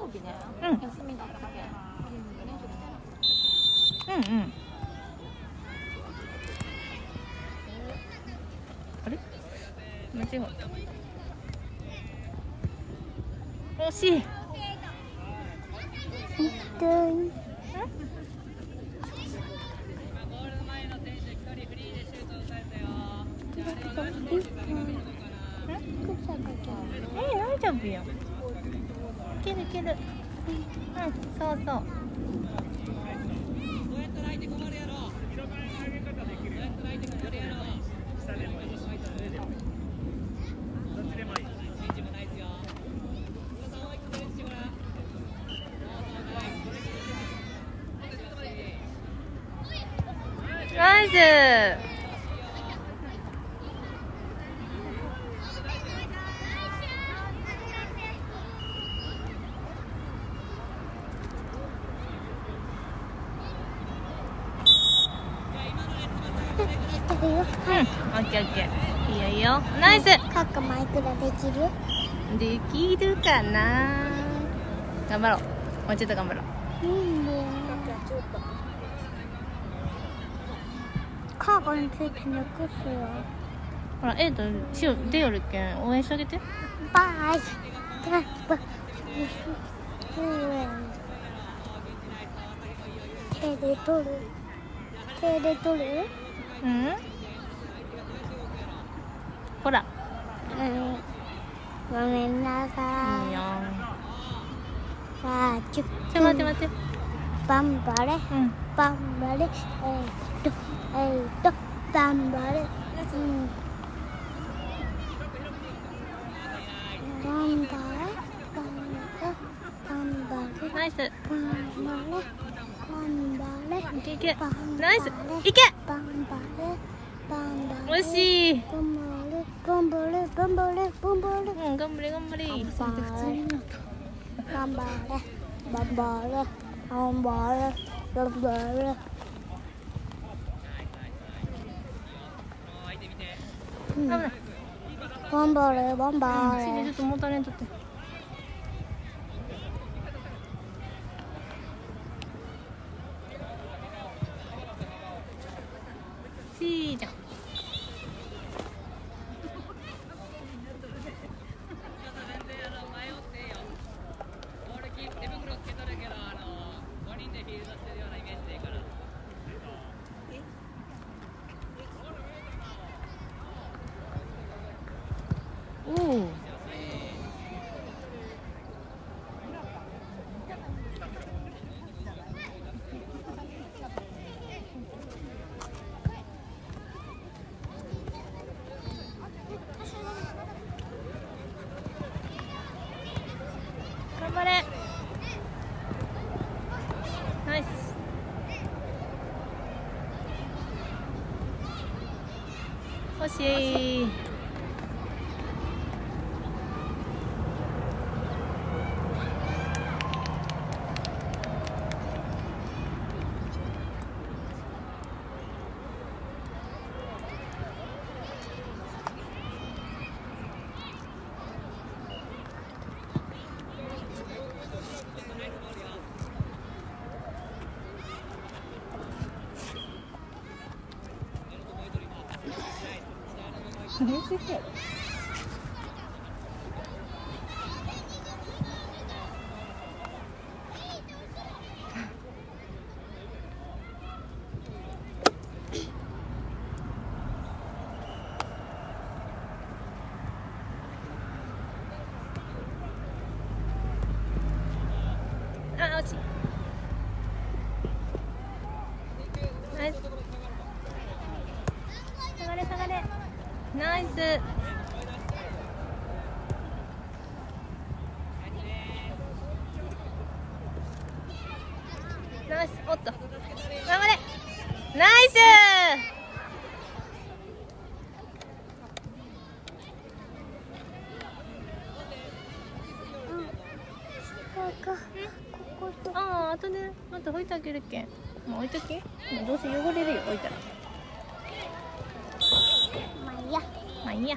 曜日ね、うん休みだったけ練習してな。うんうん。あれ間違った。惜しい。大丈夫よ。いけるいける。うん、そうそう。ナイス。うん、オッケーオッケー。いいよいいよ。ナイス。カッカマイクラできる？できるかな。頑張ろう。もうちょっと頑張ろう。カーゴについて抜くっすよ。ほら、出よるけん応援してあげて。バイ。手で取る？手で取る？うん。ほら。ごめんなさい。いいよ。待って待って。頑張れ。うん。頑張れ。頑張れ。ナイス。いけいけ。ナナイス。いけ。惜しい。頑張れ。うん、頑張れ。頑張れ。ちょっともたれんとって。じゃん。おお。頑張れ。ナイス。惜しい。あ、惜しい。ナイス。下がれ。ナイス。ナイス。おっと。頑張れ。ナイス。ああ、あとでまた置いてあげるけん。もう置いとき。どうせ汚れるよ、置いたら。まあいいや。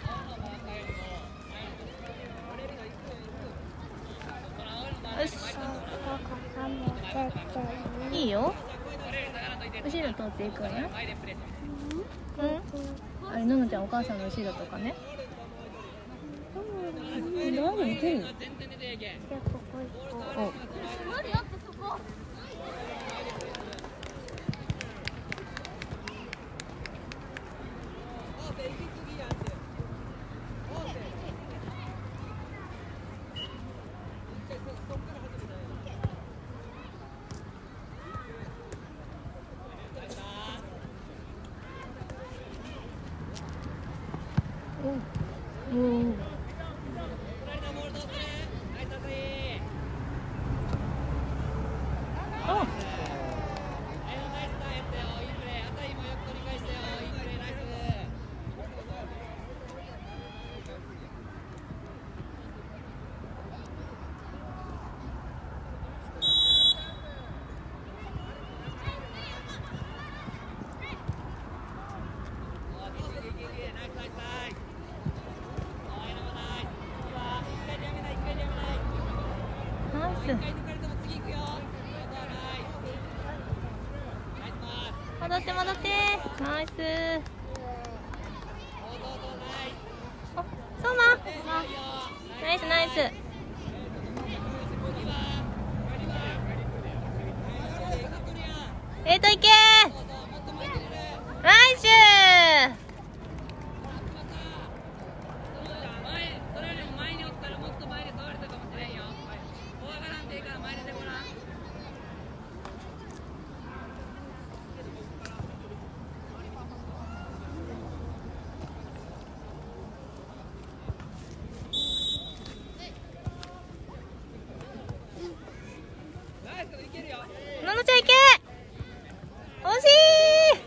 よし、いいよ。後ろ通っていくわよ。うん。あれ、ののちゃんお母さんの後ろとかね。何見てるの？お。おお。あ。ナイス。戻って戻って。ナイス。あ、そうな。ナイスナイス。いけ。ナイス。ののちゃんいけ。惜しい。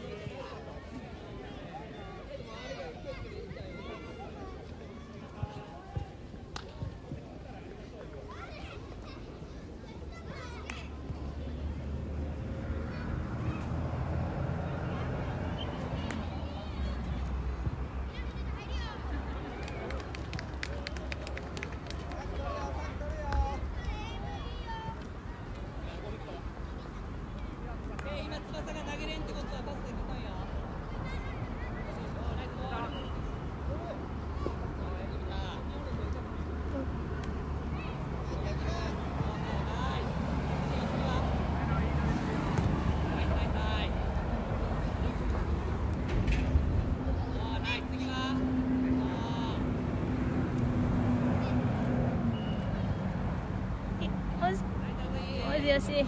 よし。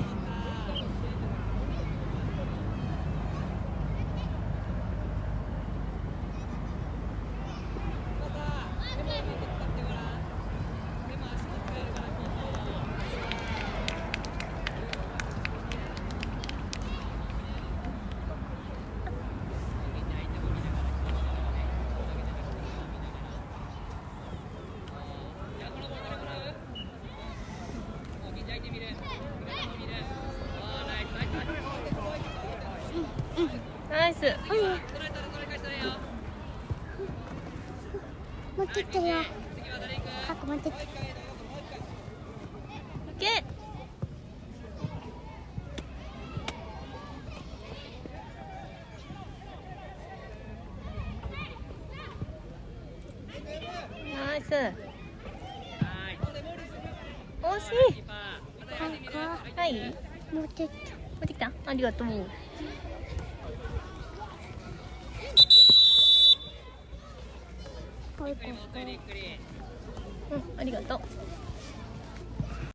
ナイス。持ってきてよ。早く持ってきて。いけ。ナイス。惜しい。はい。持ってきた。持ってきた。ありがとう。うん、ありがとう。